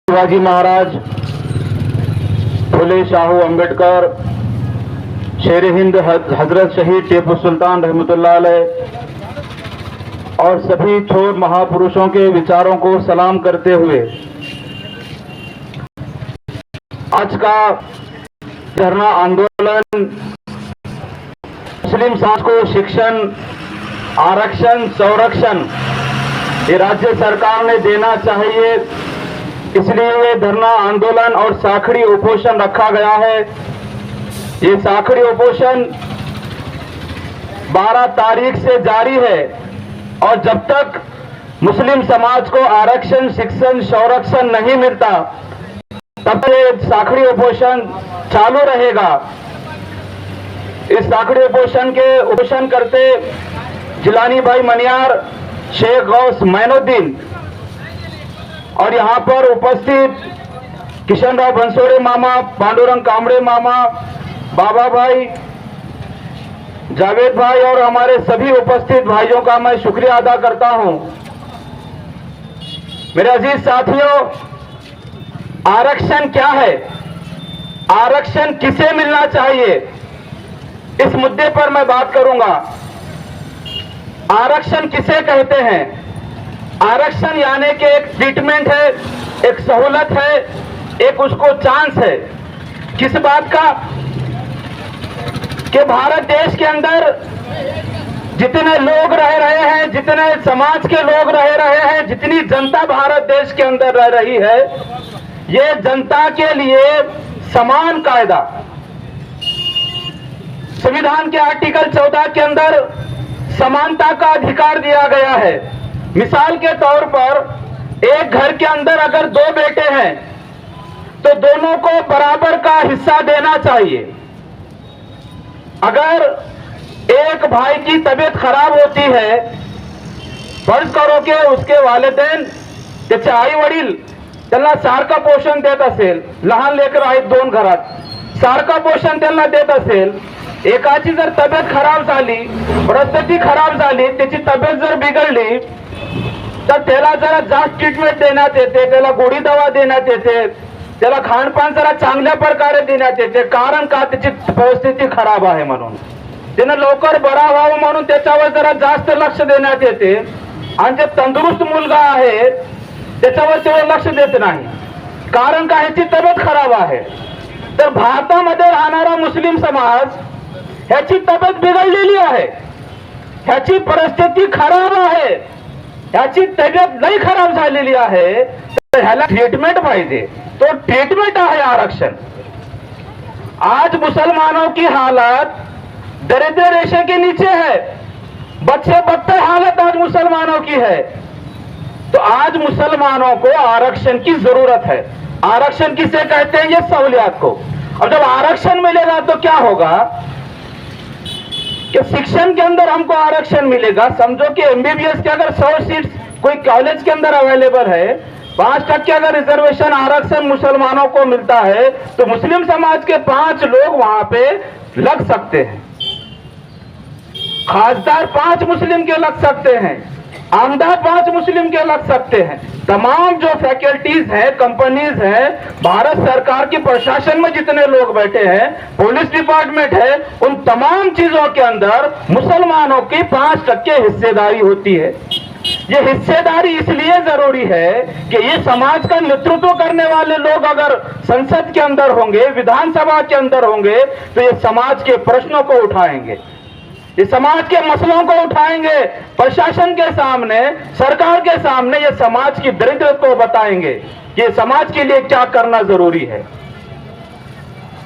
शिवाजी महाराज, फुले शाहू अंबेडकर, शेर हिंद हजरत शहीद टीपू सुल्तान रहमतुल्लाह अलैह और सभी छोर महापुरुषों के विचारों को सलाम करते हुए आज का धरना आंदोलन मुस्लिम समाज को शिक्षण, आरक्षण, संरक्षण ये राज्य सरकार ने देना चाहिए, इसलिए ये धरना आंदोलन और साखड़ी उपोषण रखा गया है। ये साखड़ी उपोषण 12 तारीख से जारी है और जब तक मुस्लिम समाज को आरक्षण, शिक्षण, संरक्षण नहीं मिलता तब तक ये साखड़ी उपोषण चालू रहेगा। इस साखड़ी उपोषण करते जिलानी भाई मनियार, शेख गौस मैनुद्दीन और यहाँ पर उपस्थित किशन राव बंसोड़े मामा, पांडुरंग कामड़े मामा, बाबा भाई, जावेद भाई और हमारे सभी उपस्थित भाइयों का मैं शुक्रिया अदा करता हूं। मेरे अजीज साथियों, आरक्षण क्या है, आरक्षण किसे मिलना चाहिए, इस मुद्दे पर मैं बात करूंगा। आरक्षण किसे कहते हैं? आरक्षण यानी कि एक ट्रीटमेंट है, एक सहूलत है, एक उसको चांस है। किस बात का? कि भारत देश के अंदर जितने लोग रह रहे हैं, जितने समाज के लोग रह रहे हैं, जितनी जनता भारत देश के अंदर रह रही है, ये जनता के लिए समान कायदा संविधान के आर्टिकल 14 के अंदर समानता का अधिकार दिया गया है। मिसाल के तौर पर एक घर के अंदर अगर 2 बेटे हैं तो दोनों को बराबर का हिस्सा देना चाहिए। अगर एक भाई की तबीयत खराब होती है, फर्ज करो कि उसके वालिदैन त्याचे आई वडील त्यांना सारखं पोषण देत असेल, लहान लेकर आहेत 2 घरात, सारखं पोषण त्यांना देत असेल, एकाची जर तब्येत खराब झाली, परिस्थिती खराब झाली, त्याची तब्येत जर बिघडली तर त्याला जरा जास्त ट्रीटमेंट देण्यात येते, त्याला गोळी दवा देण्यात येते, त्याला खानपान जरा चांगल्या प्रकारे देण्यात येते। कारण का? त्याची परिस्थिती खराब आहे म्हणून, त्यानं लवकर बरा व्हावं म्हणून त्याच्यावर जरा जास्त लक्ष देण्यात येते। आणि जे तंदुरुस्त मुलगा आहे त्याच्यावर तेवढं लक्ष देत नाही, कारण का? ह्याची तब्येत खराब आहे। तर भारतामध्ये राहणारा मुस्लिम समाज ह्याची तब्येत बिघडलेली आहे, ह्याची परिस्थिती खराब आहे, ह्याची तब्येत लई खराब झालेली आहे, तर ह्याला ट्रीटमेंट पाहिजे। तो ट्रीटमेंट आहे आरक्षण। आज मुसलमानों की हालत दरिद्र रेशे के नीचे है, बच्चे बदतर हालत आज मुसलमानों की है। तो आज मुसलमानों को आरक्षण की जरूरत है। आरक्षण किसे कहते हैं? ये सहूलियत को। और जब आरक्षण मिलेगा तो क्या होगा कि शिक्षण के अंदर हमको आरक्षण मिलेगा। समझो कि एमबीबीएस के अगर 100 सीट्स कोई कॉलेज के अंदर अवेलेबल है, 5% अगर रिजर्वेशन आरक्षण मुसलमानों को मिलता है तो मुस्लिम समाज के 5 लोग वहां पे लग सकते हैं। खासदार 5 मुस्लिम के लग सकते हैं, आमदार 5 मुस्लिम के लग सकते हैं। तमाम जो फैकल्टीज हैं, कंपनीज हैं, भारत सरकार की प्रशासन में जितने लोग बैठे हैं, पुलिस डिपार्टमेंट है, उन तमाम चीजों के अंदर मुसलमानों की 5% हिस्सेदारी होती है। ये हिस्सेदारी इसलिए जरूरी है कि ये समाज का नेतृत्व करने वाले लोग अगर संसद के अंदर होंगे, विधानसभा के अंदर होंगे, तो ये समाज के प्रश्नों को उठाएंगे, ये समाज के मसलों को उठाएंगे, प्रशासन के सामने, सरकार के सामने ये समाज की दरिद्रता को बताएंगे कि ये समाज के लिए क्या करना जरूरी है।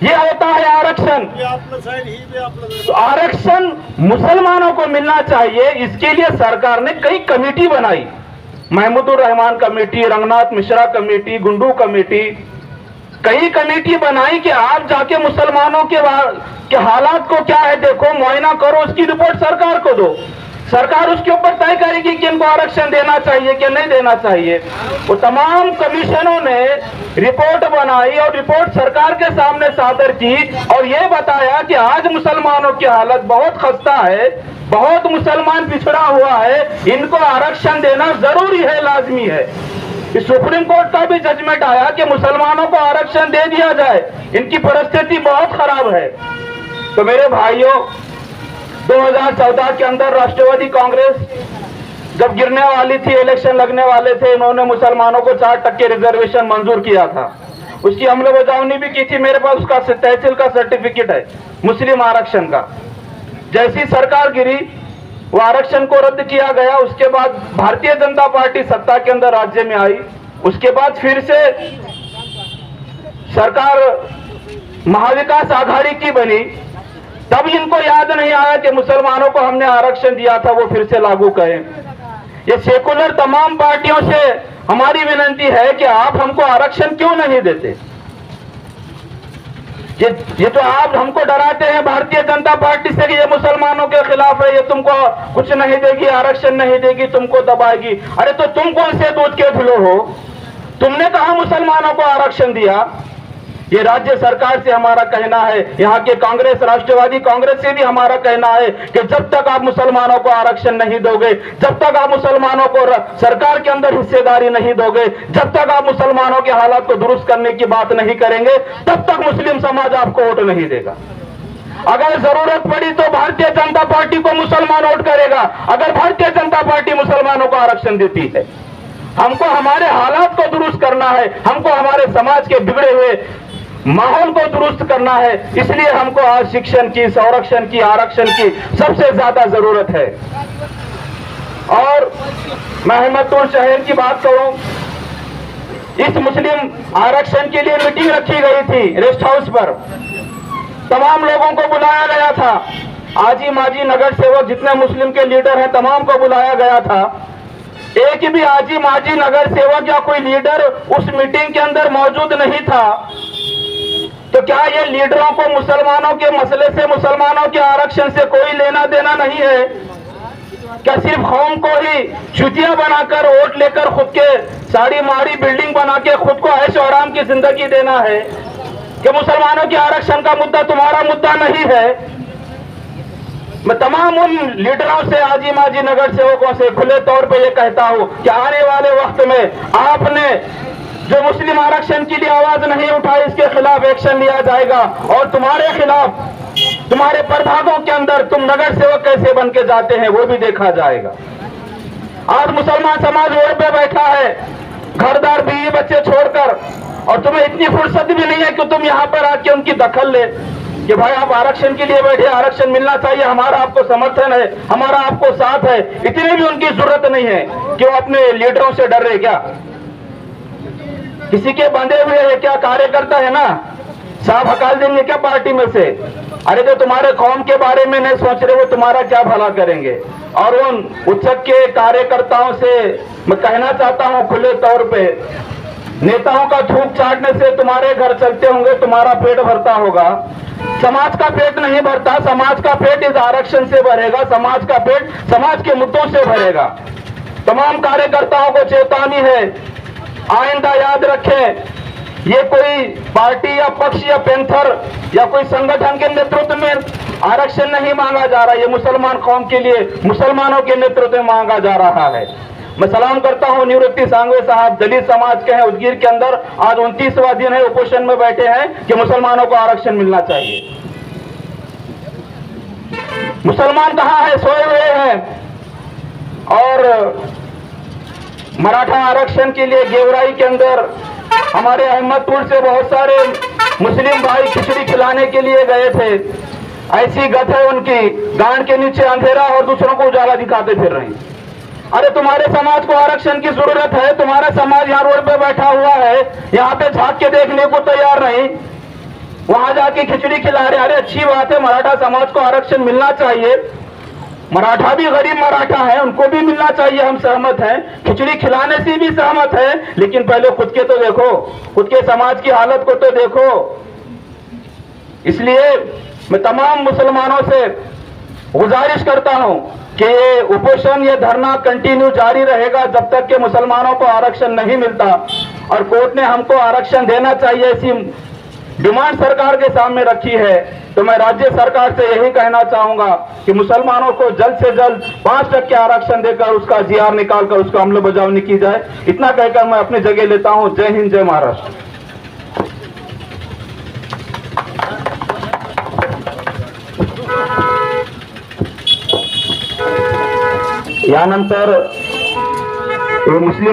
ये होता है आरक्षण। तो आरक्षण मुसलमानों को मिलना चाहिए, इसके लिए सरकार ने कई कमेटी बनाई, Mahmudur Rahman committee, Ranganath Mishra committee, Kundu committee, कई कमेटी बनाई कि आप जाके मुसलमानों के हालात को क्या है देखो, मुआयना करो, उसकी रिपोर्ट सरकार को दो, सरकार उसके ऊपर तय करेगी कि इनको आरक्षण देना चाहिए कि नहीं देना चाहिए। वो तमाम कमीशनों ने रिपोर्ट बनाई और रिपोर्ट सरकार के सामने सादर की और ये बताया कि आज मुसलमानों की हालत बहुत खस्ता है, बहुत मुसलमान पिछड़ा हुआ है, इनको आरक्षण देना जरूरी है, लाजमी है। इस सुप्रीम कोर्ट का भी जजमेंट आया कि मुसलमानों को आरक्षण दे दिया जाए, इनकी परिस्थिति बहुत खराब है। तो मेरे भाइयों, 2014 के अंदर राष्ट्रवादी कांग्रेस जब गिरने वाली थी, इलेक्शन लगने वाले थे, इन्होंने मुसलमानों को 4% रिजर्वेशन मंजूर किया था। उसकी अमलबजावनी भी की थी। मेरे पास उसका तहसील का सर्टिफिकेट है मुस्लिम आरक्षण का। जैसी सरकार गिरी, वो आरक्षण को रद्द किया गया। उसके बाद भारतीय जनता पार्टी सत्ता के अंदर राज्य में आई। उसके बाद फिर से सरकार महाविकास आघाड़ी की बनी। तब इनको याद नहीं आया कि मुसलमानों को हमने आरक्षण दिया था, वो फिर से लागू करें। ये सेकुलर तमाम पार्टियों से हमारी विनती है कि आप हमको आरक्षण क्यों नहीं देते। ये तो आप हमको डराते हैं भारतीय जनता पार्टी से कि ये मुसलमानों के खिलाफ है, ये तुमको कुछ नहीं देगी, आरक्षण नहीं देगी, तुमको दबाएगी। अरे तो तुम कौन से दूध के धुलो हो? तुमने कहा मुसलमानों को आरक्षण दिया? ये राज्य सरकार से हमारा कहना है, यहाँ के कांग्रेस, राष्ट्रवादी कांग्रेस से भी हमारा कहना है कि जब तक आप मुसलमानों को आरक्षण नहीं दोगे, जब तक आप मुसलमानों को सरकार के अंदर हिस्सेदारी नहीं दोगे, जब तक आप मुसलमानों के हालात को दुरुस्त करने की बात नहीं करेंगे, तब तक मुस्लिम समाज आपको वोट नहीं देगा। अगर जरूरत पड़ी तो भारतीय जनता पार्टी को मुसलमान वोट करेगा, अगर भारतीय जनता पार्टी मुसलमानों को आरक्षण देती है। हमको हमारे हालात को दुरुस्त करना है, हमको हमारे समाज के बिगड़े हुए माहौल को दुरुस्त करना है। इसलिए हमको आज शिक्षण की, संरक्षण की, आरक्षण की सबसे ज्यादा जरूरत है। और मैं अहमदपुर शहर की बात करूं, इस मुस्लिम आरक्षण के लिए मीटिंग रखी गई थी रेस्ट हाउस पर। तमाम लोगों को बुलाया गया था। आजी माजी नगर सेवक जितने मुस्लिम के लीडर हैं, तमाम को बुलाया गया था। एक भी आजी माजी नगर सेवक या कोई लीडर उस मीटिंग के अंदर मौजूद नहीं था। तो क्या ये लीडरों को मुसलमानों के मसले से, मुसलमानों के आरक्षण से कोई लेना देना नहीं है? क्या सिर्फ कौम को ही चुतिया बनाकर, वोट लेकर, खुद के साड़ी माड़ी बिल्डिंग बना के खुद को ऐश और आराम की जिंदगी देना है? कि मुसलमानों के आरक्षण का मुद्दा तुम्हारा मुद्दा नहीं है? मैं तमाम उन लीडरों से, आजी माजी नगर सेवकों से खुले तौर पे ये कहता हूं कि आने वाले वक्त में आपने जो मुस्लिम आरक्षण के लिए आवाज नहीं उठाई, इसके खिलाफ एक्शन लिया जाएगा। और तुम्हारे खिलाफ, तुम्हारे प्रभागों के अंदर तुम नगर सेवक कैसे बन के जाते हैं वो भी देखा जाएगा। आज मुसलमान समाज रोड पे बैठा है, घरदार बीवी बच्चे छोड़कर, और तुम्हें इतनी फुर्सत भी नहीं है कि तुम यहाँ पर आके उनकी दखल ले कि भाई आप आरक्षण के लिए बैठे, आरक्षण मिलना चाहिए, हमारा आपको समर्थन है, हमारा आपको साथ है। इतनी भी उनकी जरूरत नहीं है कि वो अपने लीडरों से डर रहे। क्या किसी के बंधे हुए है? क्या कार्यकर्ता है ना, साहब हकाल देंगे क्या पार्टी में से? अरे तो तुम्हारे कौम के बारे में नहीं सोच रहे, वो तुम्हारा क्या भला करेंगे? और उन उत्सव के कार्यकर्ताओं से मैं कहना चाहता हूं खुले तौर पे, नेताओं का थूक चाटने से तुम्हारे घर चलते होंगे, तुम्हारा पेट भरता होगा, समाज का पेट नहीं भरता। समाज का पेट इस आरक्षण से भरेगा, समाज का पेट समाज के मुद्दों से भरेगा। तमाम कार्यकर्ताओं को चेतावनी है, आइंदा याद रखें, ये कोई पार्टी या पक्ष या पैंथर या कोई संगठन के नेतृत्व में आरक्षण नहीं मांगा जा रहा है। ये मुसलमान कौम के लिए, मुसलमानों के नेतृत्व में मांगा जा रहा है। मैं सलाम करता हूं निवृत्ति सांगवे साहब, दलित समाज के हैं, उदगीर के अंदर आज 29वां दिन है, उपोषण में बैठे हैं कि मुसलमानों को आरक्षण मिलना चाहिए। मुसलमान कहां है? सोए हुए हैं। और मराठा आरक्षण के लिए गेवराई के अंदर हमारे अहमदपुर से बहुत सारे मुस्लिम भाई खिचड़ी खिलाने के लिए गए थे। ऐसी गत है उनकी, गांड के नीचे अंधेरा और दूसरों को उजाला दिखाते फिर रहे। अरे तुम्हारे समाज को आरक्षण की जरूरत है, तुम्हारा समाज यहाँ रोड पे बैठा हुआ है, यहाँ पे झांक के देखने को तैयार नहीं, वहां जाके खिचड़ी खिला रहे। अरे अच्छी बात है, मराठा समाज को आरक्षण मिलना चाहिए, मराठा भी गरीब मराठा है, उनको भी मिलना चाहिए, हम सहमत हैं, खिचड़ी खिलाने से भी सहमत है। लेकिन पहले खुद के तो देखो, खुद के समाज की हालत को तो देखो। इसलिए मैं तमाम मुसलमानों से गुजारिश करता हूं कि ये उपोषण, ये धरना कंटिन्यू जारी रहेगा जब तक कि मुसलमानों को आरक्षण नहीं मिलता। और कोर्ट ने हमको आरक्षण देना चाहिए, ऐसी डिमांड सरकार के सामने रखी है। तो मैं राज्य सरकार से यही कहना चाहूंगा कि मुसलमानों को जल्द से जल्द 5% आरक्षण देकर उसका जीआर निकालकर उसको अमलबजावनी की जाए। इतना कहकर मैं अपनी जगह लेता हूं। जय हिंद, जय महाराष्ट्र। यानंतर मुस्लिम